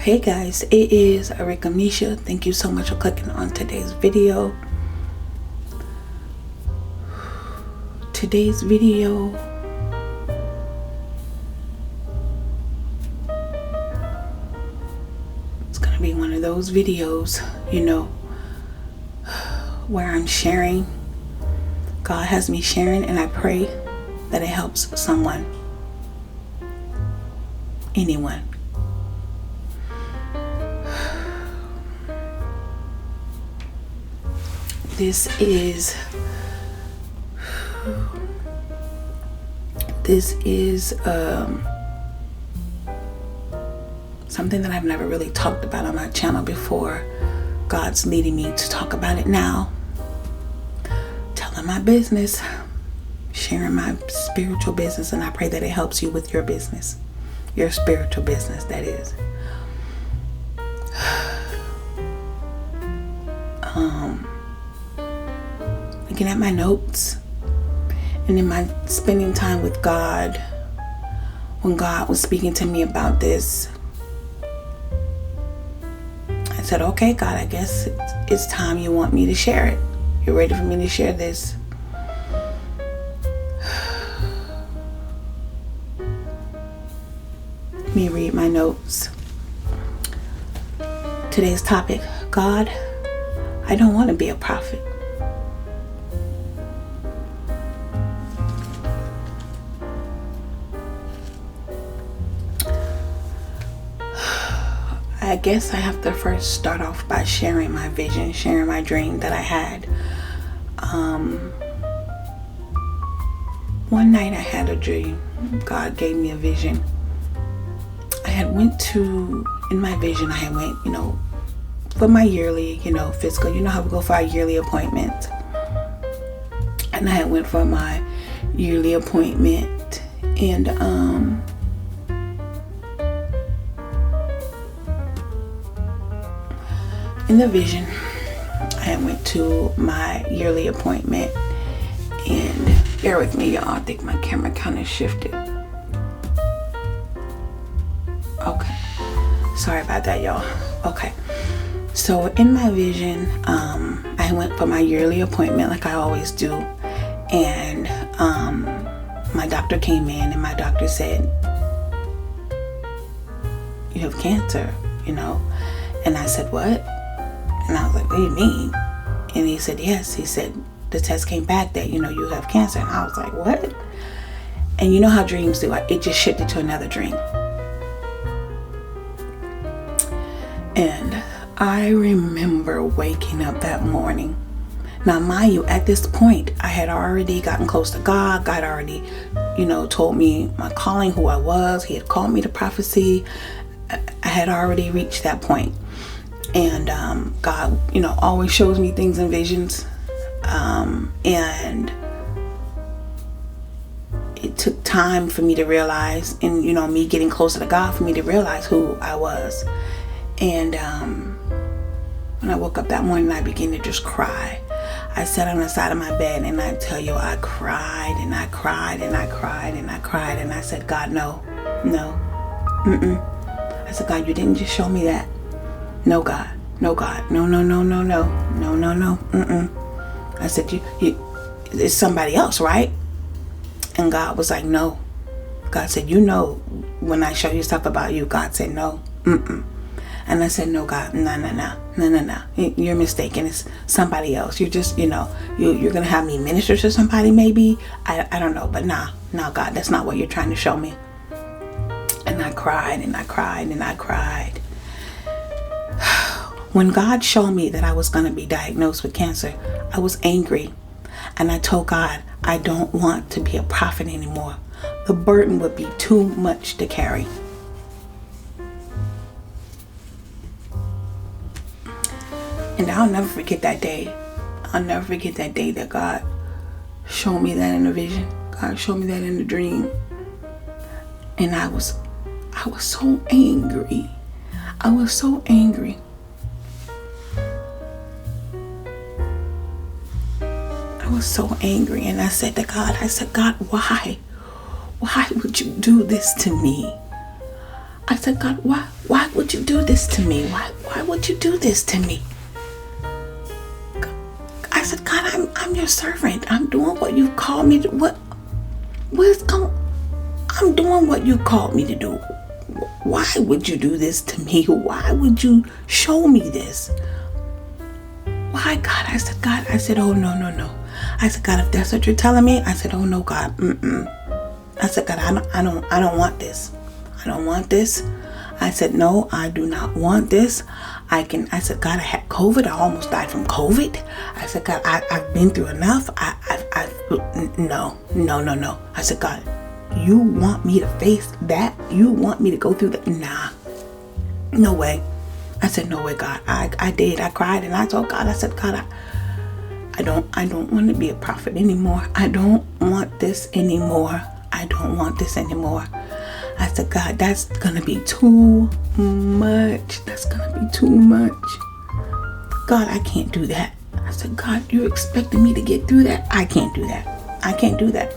Hey guys, it is Arickamisha. Thank you so much for clicking on today's video. Today's video it's gonna be one of those videos, where I'm sharing. God has me sharing, and I pray that it helps someone, anyone. This is something that I've never really talked about on my channel before. God's leading me to talk about it now. Telling my business, sharing my spiritual business, and I pray that it helps you with your business, your spiritual business, that is. Looking at my notes and in my spending time with God, when God was speaking to me about this, I said, okay, God, I guess it's time you want me to share it. You're ready for me to share this. Let me read my notes. Today's topic: God, I don't want to be a prophet. I guess I have to first start off by sharing my vision, sharing my dream that I had. One night I had a dream. God gave me a vision. In my vision, I had went, for my yearly, physical. You know how we go for our yearly appointment. And I had went for my yearly appointment, and in the vision, I went to my yearly appointment, and bear with me, y'all. I think my camera kind of shifted. Okay, sorry about that, y'all. Okay, so in my vision, I went for my yearly appointment like I always do, and my doctor came in, and my doctor said, "You have cancer," and I said, "What?" And I was like, "What do you mean?" And he said, "Yes." He said, "The test came back that, you have cancer." And I was like, "What?" And you know how dreams do. It just shifted to another dream. And I remember waking up that morning. Now, mind you, at this point, I had already gotten close to God. God already, told me my calling, who I was. He had called me to prophecy. I had already reached that point. And God, always shows me things in visions. And it took time for me to realize, and, me getting closer to God, for me to realize who I was. And when I woke up that morning, I began to just cry. I sat on the side of my bed, and I tell you, I cried and I cried and I cried and I cried. And I said, "God, no. I said, "God, you didn't just show me that. No, God. No, God. No. I said, it's somebody else, right?" And God was like, "No." God said, when I show you stuff about you." God said, "No. And I said, "No, God. No. You're mistaken. It's somebody else. You're just, you're going to have me minister to somebody maybe. I don't know. But nah, God, that's not what you're trying to show me." And I cried and I cried and I cried. When God showed me that I was going to be diagnosed with cancer, I was angry. And I told God, I don't want to be a prophet anymore. The burden would be too much to carry. And I'll never forget that day. I'll never forget that day that God showed me that in a vision. God showed me that in a dream. And I was so angry. I was so angry. I was so angry. And I said to God, "God, why? Why would you do this to me? I said, God, why would you do this to me? Why would you do this to me? I said, God, I'm your servant. I'm doing what you called me to. I'm doing what you called me to do. Why would you do this to me? Why would you show me this? Why, God? I said, oh, no. I said, God, if that's what you're telling me, I said, oh, no, God, I said, God, I don't want this. I don't want this. I said, no, I do not want this. I said, God, I had COVID. I almost died from COVID. I said, God, I've been through enough. No. I said, God, you want me to face that? You want me to go through that? Nah, no way. I said, no way, God. I did. I cried and I told God, I said, God, I don't want to be a prophet anymore. I don't want this anymore. I don't want this anymore. I said, God, that's going to be too much. That's going to be too much. God, I can't do that. I said, God, you're expecting me to get through that? I can't do that. I can't do that.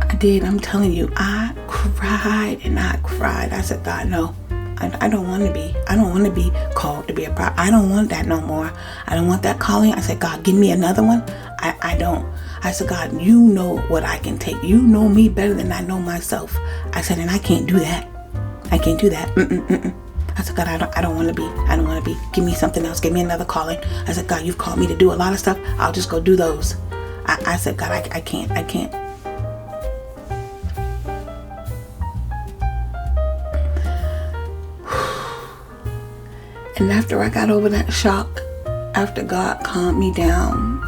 I did. I'm telling you, I cried and I cried. I said, God, no. I don't want to be. I don't want to be called to be a prophet. I don't want that no more. I don't want that calling. I said, God, give me another one. I don't. I said, God, you know what I can take. You know me better than I know myself. I said, and I can't do that. I can't do that. I said, God, I don't want to be. I don't want to be. Give me something else. Give me another calling. I said, God, you've called me to do a lot of stuff. I'll just go do those. I said, God, I can't. And after I got over that shock, after God calmed me down,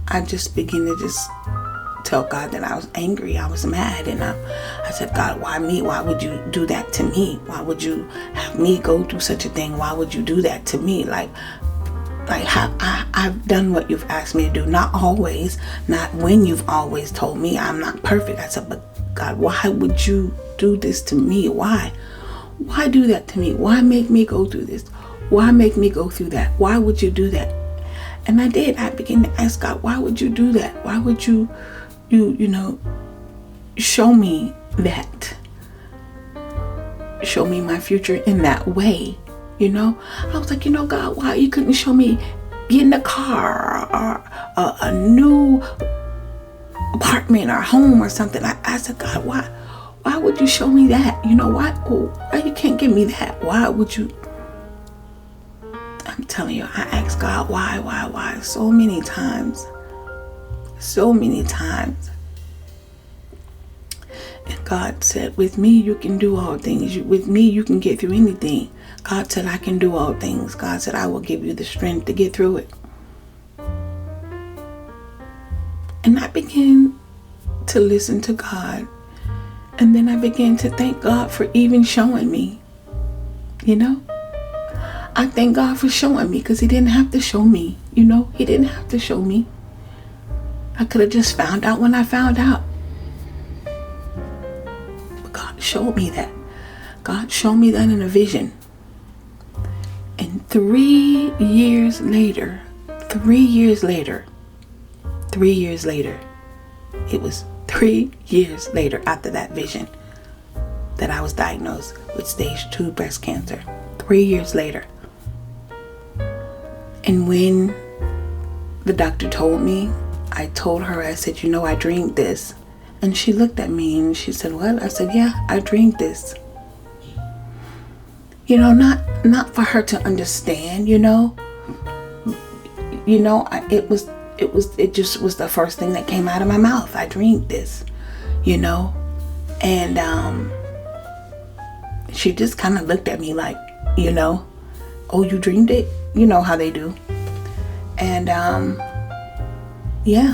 I just began to just tell God that I was angry, I was mad, and I said, God, why me? Why would you do that to me? Why would you have me go through such a thing? Why would you do that to me? Like I've done what you've asked me to do. Not always, not when you've always told me. I'm not perfect. I said, but God, why would you do this to me? Why? Why do that to me? Why make me go through this? Why make me go through that? Why would you do that? And I did. I began to ask God, why would you do that? Why would you show me that? Show me my future in that way, I was like, God, why you couldn't show me getting a car or a new apartment or home or something? I said, God, why would you show me that? Why you can't give me that? Why would you? I'm telling you, I asked God, why? So many times. And God said, with me, you can do all things. With me, you can get through anything. God said, I can do all things. God said, I will give you the strength to get through it. And I began to listen to God. And then I began to thank God for even showing me, I thank God for showing me, because he didn't have to show me, he didn't have to show me. I could have just found out when I found out. But God showed me that. God showed me that in a vision. And 3 years later, it was 3 years later after that vision that I was diagnosed with stage 2 breast cancer. 3 years later. And when the doctor told me, I told her, I said, I dreamed this. And she looked at me and she said, what? I said, yeah, I dreamed this. Not for her to understand, it just was the first thing that came out of my mouth. I dreamed this, and she just kind of looked at me like, oh, you dreamed it? You know how they do. And yeah,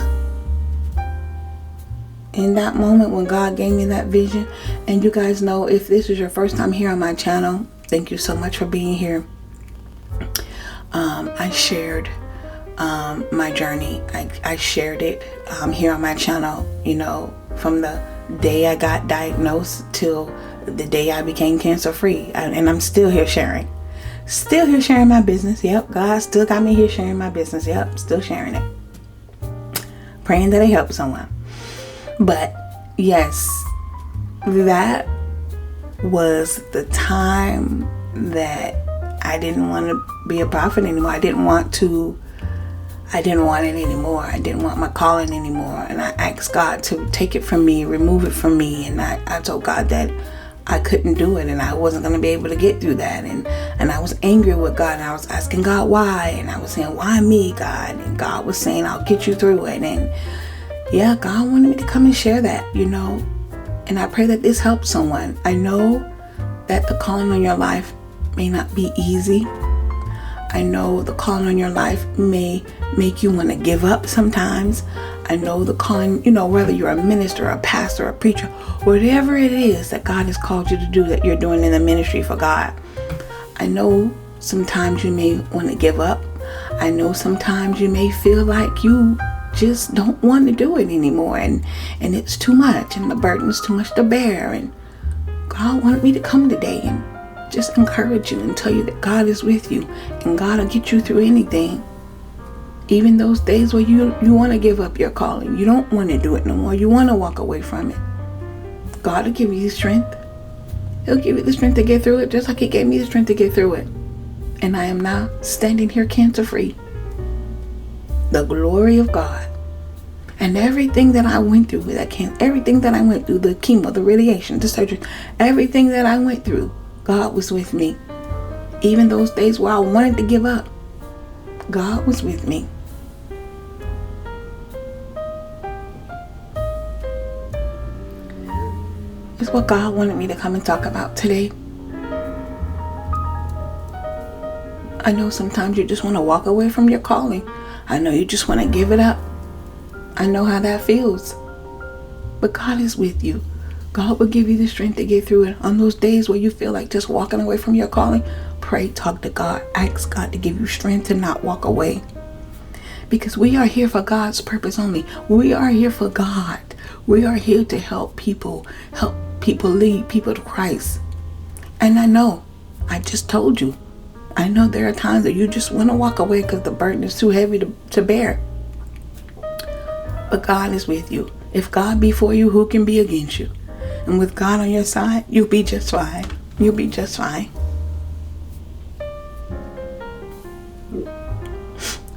in that moment when God gave me that vision, and you guys know, if this is your first time here on my channel, thank you so much for being here. I shared my journey. I shared it here on my channel, from the day I got diagnosed till the day I became cancer free. And I'm still here sharing. Still here sharing my business. Yep, God still got me here sharing my business. Yep, still sharing it. Praying that it helps someone. But yes, that was the time that I didn't want to be a prophet anymore. I didn't want it anymore. I didn't want my calling anymore. And I asked God to take it from me, remove it from me. And I told God that I couldn't do it and I wasn't going to be able to get through that. And I was angry with God, and I was asking God why. And I was saying, why me, God? And God was saying, I'll get you through it. And yeah, God wanted me to come and share that, And I pray that this helps someone. I know that the calling on your life may not be easy. I know the calling on your life may make you want to give up sometimes. I know the calling, whether you're a minister, a pastor, a preacher, whatever it is that God has called you to do that you're doing in the ministry for God. I know sometimes you may want to give up. I know sometimes you may feel like you just don't want to do it anymore and it's too much and the burden is too much to bear. And God wanted me to come today and just encourage you and tell you that God is with you and God will get you through anything. Even those days where you want to give up your calling. You don't want to do it no more. You want to walk away from it. God will give you the strength. He'll give you the strength to get through it, just like He gave me the strength to get through it. And I am now standing here cancer-free. The glory of God. And everything that I went through with that cancer, everything that I went through, the chemo, the radiation, the surgery, everything that I went through, God was with me. Even those days where I wanted to give up, God was with me. It's what God wanted me to come and talk about today. I know sometimes you just want to walk away from your calling. I know you just want to give it up. I know how that feels. But God is with you. God will give you the strength to get through it. On those days where you feel like just walking away from your calling, pray, talk to God. Ask God to give you strength to not walk away. Because we are here for God's purpose only. We are here for God. We are here to help people lead people to Christ. And I know, I just told you, I know there are times that you just want to walk away because the burden is too heavy to bear. But God is with you. If God be for you, who can be against you? And with God on your side, you'll be just fine. You'll be just fine.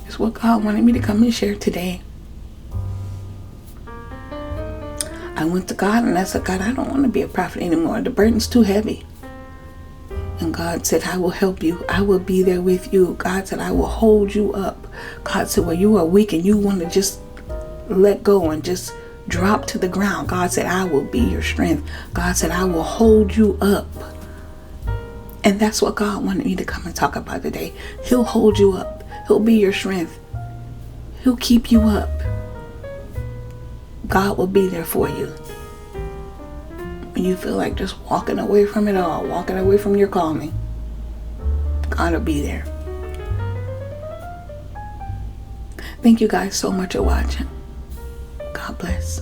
It's what God wanted me to come and share today. I went to God and I said, God, I don't want to be a prophet anymore. The burden's too heavy. And God said, I will help you. I will be there with you. God said, I will hold you up. God said, well, you are weak and you want to just let go and just drop to the ground. God said, I will be your strength. God said, I will hold you up. And that's what God wanted me to come and talk about today. He'll hold you up. He'll be your strength. He'll keep you up. God will be there for you. When you feel like just walking away from it all, walking away from your calling, God will be there. Thank you guys so much for watching. God bless.